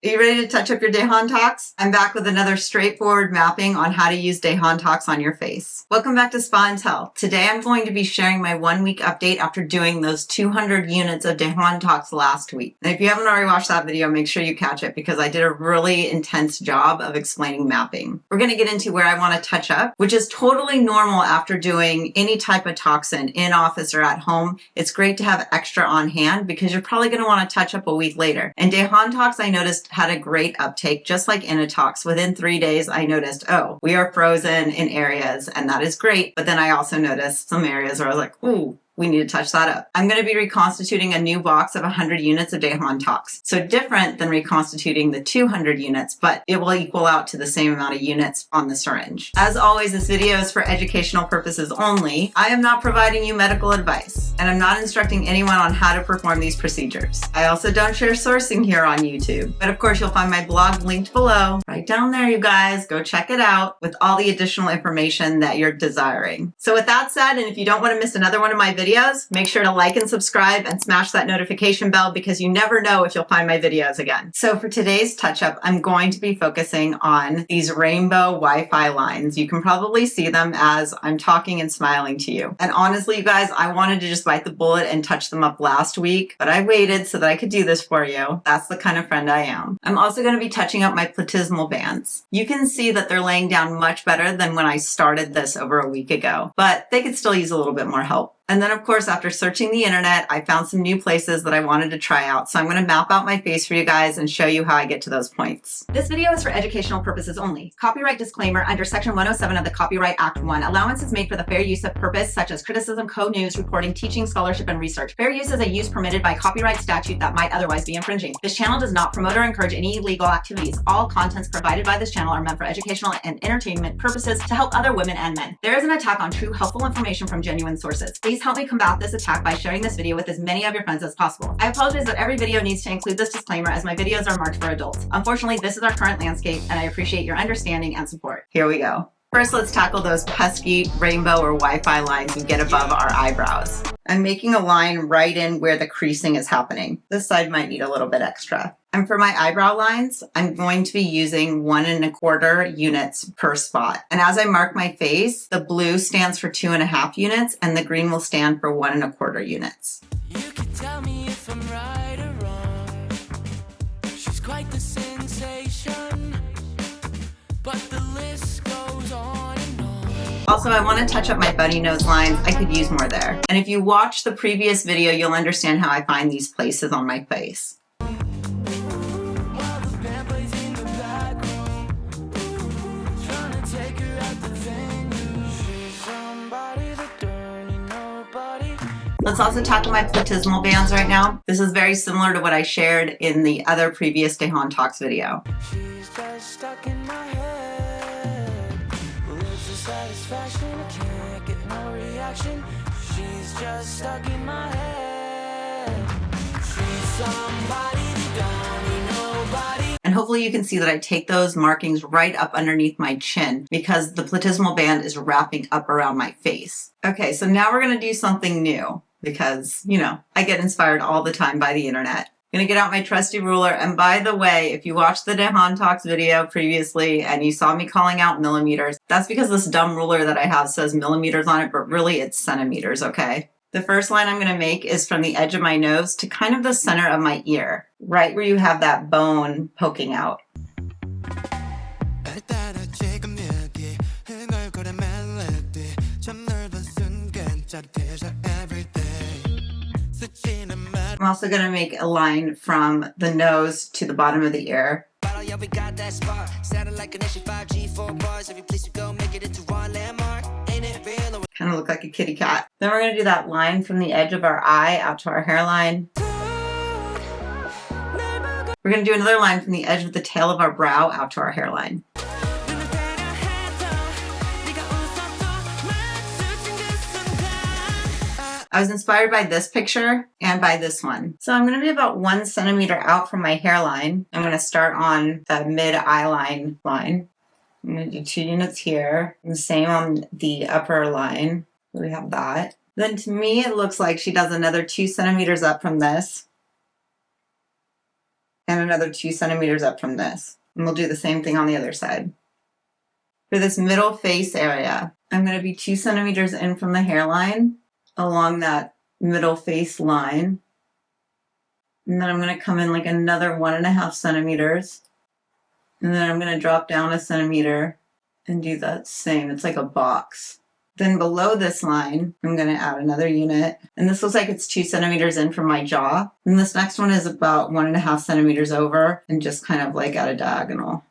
Are you ready to touch up your Dehantox? I'm back with another straightforward mapping on how to use Dehantox on your face. Welcome back to Spa and Tell. Today I'm going to be sharing my 1 week update after doing those 200 units of Dehantox last week. And if you haven't already watched that video, make sure you catch it because I did a really intense job of explaining mapping. We're going to get into where I want to touch up, which is totally normal after doing any type of toxin in office or at home. It's great to have extra on hand because you're probably going to want to touch up a week later. And Dehantox, I noticed, had a great uptake, just like Inatox. Within 3 days, I noticed, oh, we are frozen in areas, and that is great. But then I also noticed some areas where I was like, ooh, we need to touch that up. I'm going to be reconstituting a new box of 100 units of Dehantox. So different than reconstituting the 200 units, but it will equal out to the same amount of units on the syringe. As always, this video is for educational purposes only. I am not providing you medical advice, and I'm not instructing anyone on how to perform these procedures. I also don't share sourcing here on YouTube, but of course you'll find my blog linked below. Right down there, you guys. Go check it out with all the additional information that you're desiring. So with that said, and if you don't want to miss another one of my videos, make sure to like and subscribe and smash that notification bell because you never know if you'll find my videos again. So for today's touch-up, I'm going to be focusing on these rainbow Wi-Fi lines. You can probably see them as I'm talking and smiling to you. And honestly, you guys, I wanted to just bite the bullet and touch them up last week, but I waited so that I could do this for you. That's the kind of friend I am. I'm also going to be touching up my Platysmal bands. You can see that they're laying down much better than when I started this over a week ago, but they could still use a little bit more help. And then, of course, after searching the internet, I found some new places that I wanted to try out. So I'm going to map out my face for you guys and show you how I get to those points. This video is for educational purposes only. Copyright disclaimer under Section 107 of the Copyright Act 1. Allowance is made for the fair use of purpose, such as criticism, code news, reporting, teaching, scholarship, and research. Fair use is a use permitted by copyright statute that might otherwise be infringing. This channel does not promote or encourage any illegal activities. All contents provided by this channel are meant for educational and entertainment purposes to help other women and men. There is an attack on true, helpful information from genuine sources. Please help me combat this attack by sharing this video with as many of your friends as possible. I apologize that every video needs to include this disclaimer as my videos are marked for adults. Unfortunately, this is our current landscape and I appreciate your understanding and support. Here we go. First, let's tackle those pesky rainbow or Wi-Fi lines we get above our eyebrows. I'm making a line right in where the creasing is happening. This side might need a little bit extra. And for my eyebrow lines, I'm going to be using 1 1/4 units per spot. And as I mark my face, the blue stands for 2.5 units and the green will stand for 1 1/4 units. You can tell me if I'm right or wrong. She's quite the sensation, but the list goes on and on. Also, I want to touch up my bunny nose lines. I could use more there. And if you watch the previous video, you'll understand how I find these places on my face. Let's also tackle my Platysmal bands right now. This is very similar to what I shared in the other previous Dehantox video. She's just stuck in my head. Lives the satisfaction, I can't get no reaction. She's just stuck in my head. She's somebody that don't need nobody. And hopefully you can see that I take those markings right up underneath my chin because the Platysmal band is wrapping up around my face. Okay, so now we're gonna do something new. Because, you know, I get inspired all the time by the internet. I'm going to get out my trusty ruler. And by the way, if you watched the Dehantox video previously and you saw me calling out millimeters, that's because this dumb ruler that I have says millimeters on it, but really it's centimeters, okay? The first line I'm going to make is from the edge of my nose to kind of the center of my ear, right where you have that bone poking out. I'm also going to make a line from the nose to the bottom of the ear. Kind of look like a kitty cat. Then we're going to do that line from the edge of our eye out to our hairline. We're going to do another line from the edge of the tail of our brow out to our hairline. I was inspired by this picture and by this one. So I'm going to be about 1 centimeter out from my hairline. I'm going to start on the mid-eye line. I'm going to do 2 units here. And the same on the upper line. We have that. Then to me, it looks like she does another 2 centimeters up from this. and another 2 centimeters up from this. And we'll do the same thing on the other side. For this middle face area, I'm going to be 2 centimeters in from the hairline along that middle face line. And then I'm going to come in like another 1.5 centimeters. And then I'm going to drop down 1 centimeter and do that same. It's like a box. Then below this line, I'm going to add another unit. And this looks like it's 2 centimeters in from my jaw. And this next one is about 1.5 centimeters over and just kind of like at a diagonal.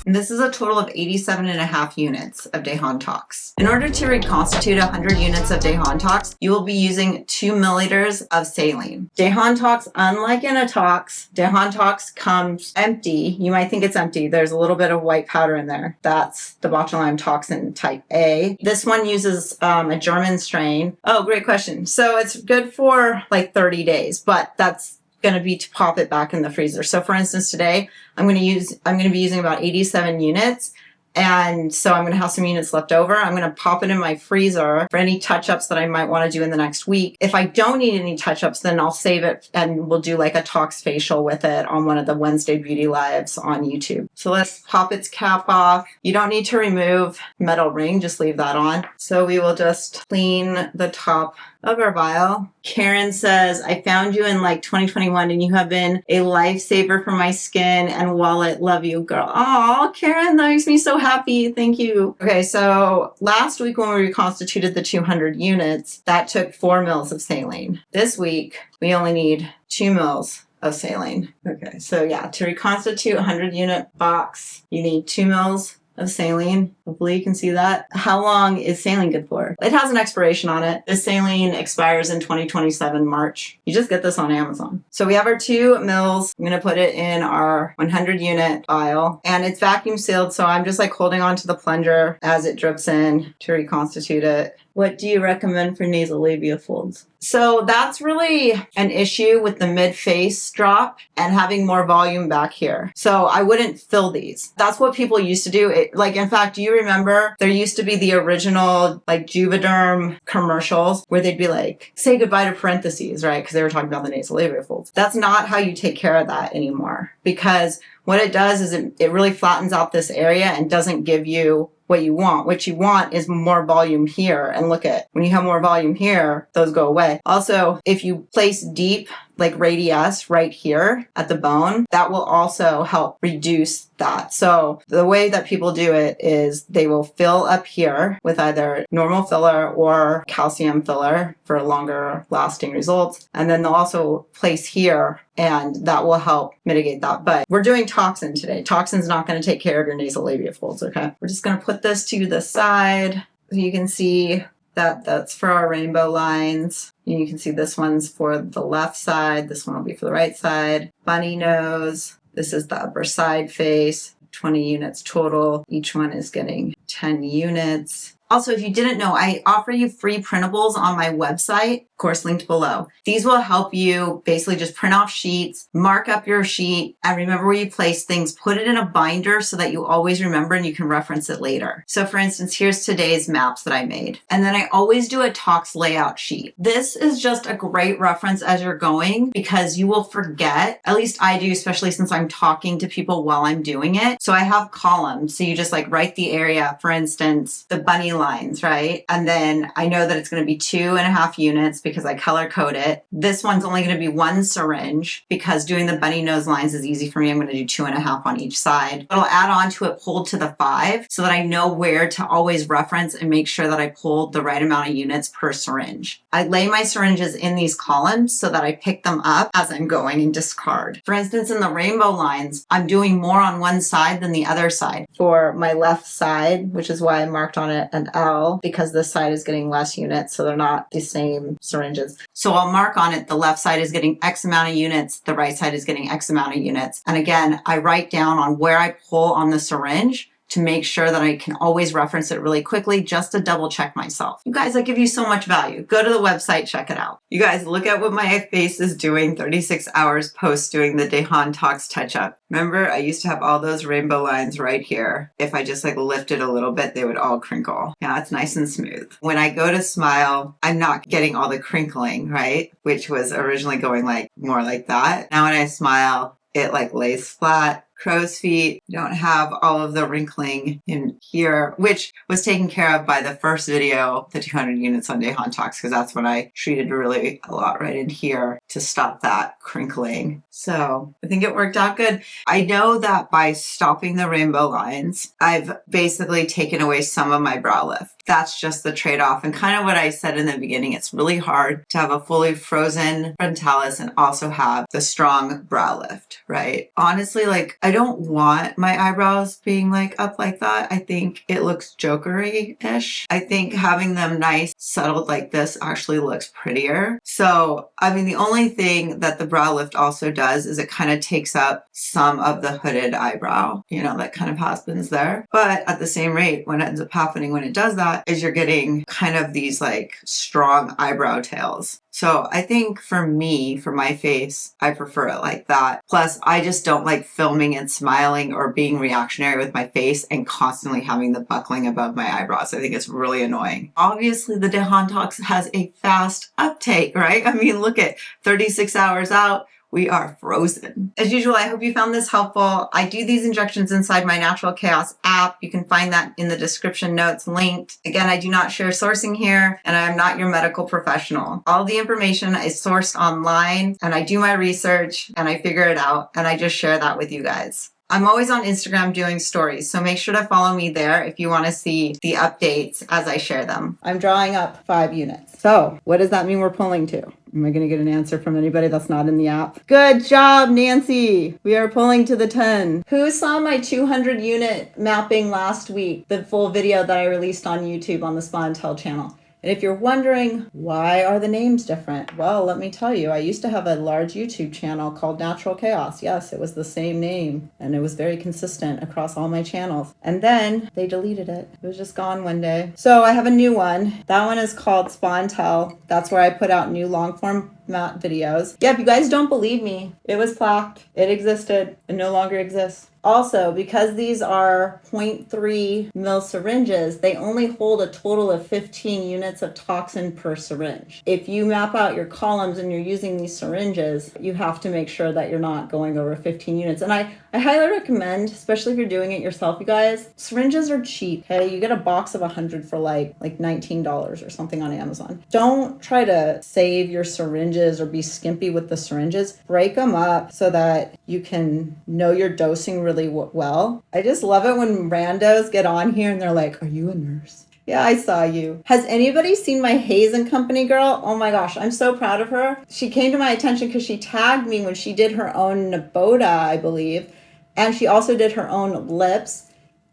And this is a total of 87.5 units of Dehantox. In order to reconstitute 100 units of Dehantox, you will be using 2 milliliters of saline. Dehantox, unlike in a tox, Dehantox comes empty. You might think it's empty. There's a little bit of white powder in there. That's the botulinum toxin type A. This one uses a German strain. Oh, great question. So it's good for like 30 days, but that's going to be to pop it back in the freezer. So for instance, today I'm going to be using about 87 units. And so I'm going to have some units left over. I'm going to pop it in my freezer for any touch-ups that I might want to do in the next week. If I don't need any touch-ups, then I'll save it and we'll do like a tox facial with it on one of the Wednesday Beauty Lives on YouTube. So let's pop its cap off. You don't need to remove metal ring, just leave that on. So we will just clean the top of our vial. Karen says, I found you in like 2021 and you have been a lifesaver for my skin and wallet. Love you, girl. Oh, Karen, that makes me so happy. Thank you. Okay, so last week when we reconstituted the 200 units, that took 4 mils of saline. This week, we only need 2 mils of saline. Okay, so yeah, to reconstitute a 100 unit box, you need 2 mils of saline. Hopefully you can see that. How long is saline good for? It has an expiration on it. This saline expires in 2027 March. You just get this on Amazon. So we have our 2 mils. I'm going to put it in our 100 unit vial and it's vacuum sealed. So I'm just like holding on to the plunger as it drips in to reconstitute it. What do you recommend for nasolabial folds? So that's really an issue with the mid-face drop and having more volume back here. So I wouldn't fill these. That's what people used to do. In fact, do you remember there used to be the original like Juvederm commercials where they'd be like, say goodbye to parentheses, right? Because they were talking about the nasolabial folds. That's not how you take care of that anymore, because what it does is it really flattens out this area and doesn't give you what you want. What you want is more volume here. And look at, when you have more volume here, those go away. Also, if you place deep, like radius right here at the bone, that will also help reduce that. So the way that people do it is they will fill up here with either normal filler or calcium filler for longer lasting results. And then they'll also place here and that will help mitigate that. But we're doing toxin today. Toxin's not going to take care of your nasolabial folds, okay? We're just going to put this to the side so you can see that that's for our rainbow lines. And you can see this one's for the left side. This one will be for the right side. Bunny nose. This is the upper side face. 20 units total. Each one is getting 10 units. Also, if you didn't know, I offer you free printables on my website, of course, linked below. These will help you basically just print off sheets, mark up your sheet, and remember where you place things. Put it in a binder so that you always remember and you can reference it later. So for instance, here's today's maps that I made. And then I always do a tox layout sheet. This is just a great reference as you're going because you will forget, at least I do, especially since I'm talking to people while I'm doing it. So I have columns. So you just like write the area, for instance, the bunny lines, right? And then I know that it's going to be 2.5 units because I color code it. This one's only going to be 1 syringe because doing the bunny nose lines is easy for me. I'm going to do 2.5 on each side. It'll add on to it pulled to the 5 so that I know where to always reference and make sure that I pulled the right amount of units per syringe. I lay my syringes in these columns so that I pick them up as I'm going and discard. For instance, in the rainbow lines, I'm doing more on one side than the other side. For my left side, which is why I marked on it an L, because this side is getting less units, so they're not the same syringes. So I'll mark on it, the left side is getting X amount of units, the right side is getting X amount of units. And again, I write down on where I pull on the syringe to make sure that I can always reference it really quickly just to double check myself. You guys, I give you so much value. Go to the website, check it out. You guys, look at what my face is doing 36 hours post doing the Dehantox touch-up. Remember, I used to have all those rainbow lines right here. If I just like lifted a little bit, they would all crinkle. Yeah, it's nice and smooth. When I go to smile, I'm not getting all the crinkling, right? Which was originally going like more like that. Now when I smile, it like lays flat. Crow's feet don't have all of the wrinkling in here, which was taken care of by the first video, the 200 units on Dehantox, because that's when I treated really a lot right in here to stop that crinkling. So I think it worked out good. I know that by stopping the rainbow lines, I've basically taken away some of my brow lift. That's just the trade-off. And kind of what I said in the beginning, it's really hard to have a fully frozen frontalis and also have the strong brow lift, right? Honestly, like I don't want my eyebrows being like up like that. I think it looks jokery-ish. I think having them nice, settled like this actually looks prettier. So, I mean, the only thing that the brow lift also does is it kind of takes up some of the hooded eyebrow, you know, that kind of happens there. But at the same rate, what ends up happening when it does that is you're getting kind of these like strong eyebrow tails. So I think for me, for my face, I prefer it like that. Plus, I just don't like filming and smiling or being reactionary with my face and constantly having the buckling above my eyebrows. I think it's really annoying. Obviously, the Dehantox has a fast uptake, right? I mean, look at 36 hours out. We are frozen. As usual, I hope you found this helpful. I do these injections inside my Natural Chaos app. You can find that in the description notes linked. Again, I do not share sourcing here, and I am not your medical professional. All the information is sourced online, and I do my research, and I figure it out, and I just share that with you guys. I'm always on Instagram doing stories, so make sure to follow me there if you want to see the updates as I share them. I'm drawing up 5 units. So what does that mean we're pulling to? Am I going to get an answer from anybody that's not in the app? Good job, Nancy. We are pulling to the 10. Who saw my 200 unit mapping last week? The full video that I released on YouTube on the Spa and Tell channel. And if you're wondering, why are the names different? Well, let me tell you, I used to have a large YouTube channel called Natural Chaos. Yes, it was the same name, and it was very consistent across all my channels. And then they deleted it. It was just gone one day. So I have a new one. That one is called Spa and Tell. That's where I put out new long form mat videos. Yeah, if you guys don't believe me, it was plaqued. It existed. It no longer exists. Also, because these are 0.3 mil syringes, they only hold a total of 15 units of toxin per syringe. If you map out your columns and you're using these syringes, you have to make sure that you're not going over 15 units. And I highly recommend, especially if you're doing it yourself, you guys, syringes are cheap, okay? You get a box of 100 for like $19 or something on Amazon. Don't try to save your syringes or be skimpy with the syringes. Break them up so that you can know your dosing really well. I just love it when randos get on here and they're like, are you a nurse? Yeah, I saw you. Has anybody seen my Hayes & Company girl? Oh my gosh, I'm so proud of her. She came to my attention because she tagged me when she did her own Naboda, I believe. And she also did her own lips.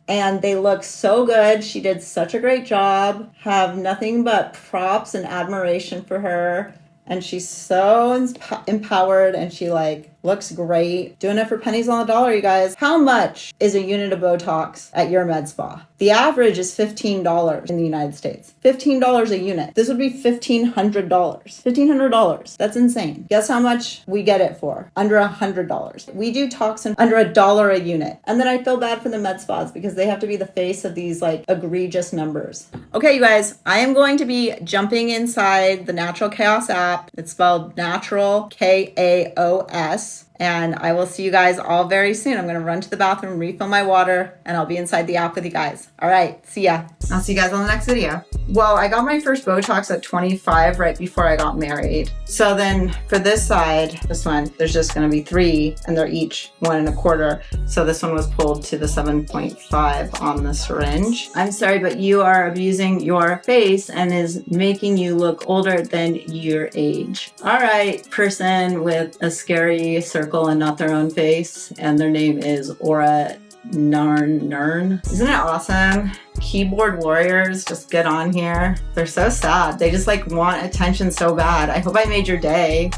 And they look so good. She did such a great job. Have nothing but props and admiration for her. And she's so empowered, and she like looks great. Doing it for pennies on the dollar, you guys. How much is a unit of Botox at your med spa? The average is $15 in the United States. $15 a unit. This would be $1,500. $1,500. That's insane. Guess how much we get it for? Under $100. We do toxin under $1 a unit. And then I feel bad for the med spas because they have to be the face of these like egregious numbers. Okay, you guys, I am going to be jumping inside the Natural Chaos app. It's spelled Natural Chaos. And I will see you guys all very soon. I'm going to run to the bathroom, refill my water, and I'll be inside the app with you guys. All right, see ya. I'll see you guys on the next video. Well, I got my first Botox at 25 right before I got married. So then for this side, this one, there's just going to be 3, and they're each 1 1/4. So this one was pulled to the 7.5 on the syringe. I'm sorry, but you are abusing your face and is making you look older than your age. All right, person with a scary circle and not their own face, and their name is Aura Nern. Isn't it awesome? Keyboard warriors just get on here. They're so sad. They just like want attention so bad. I hope I made your day.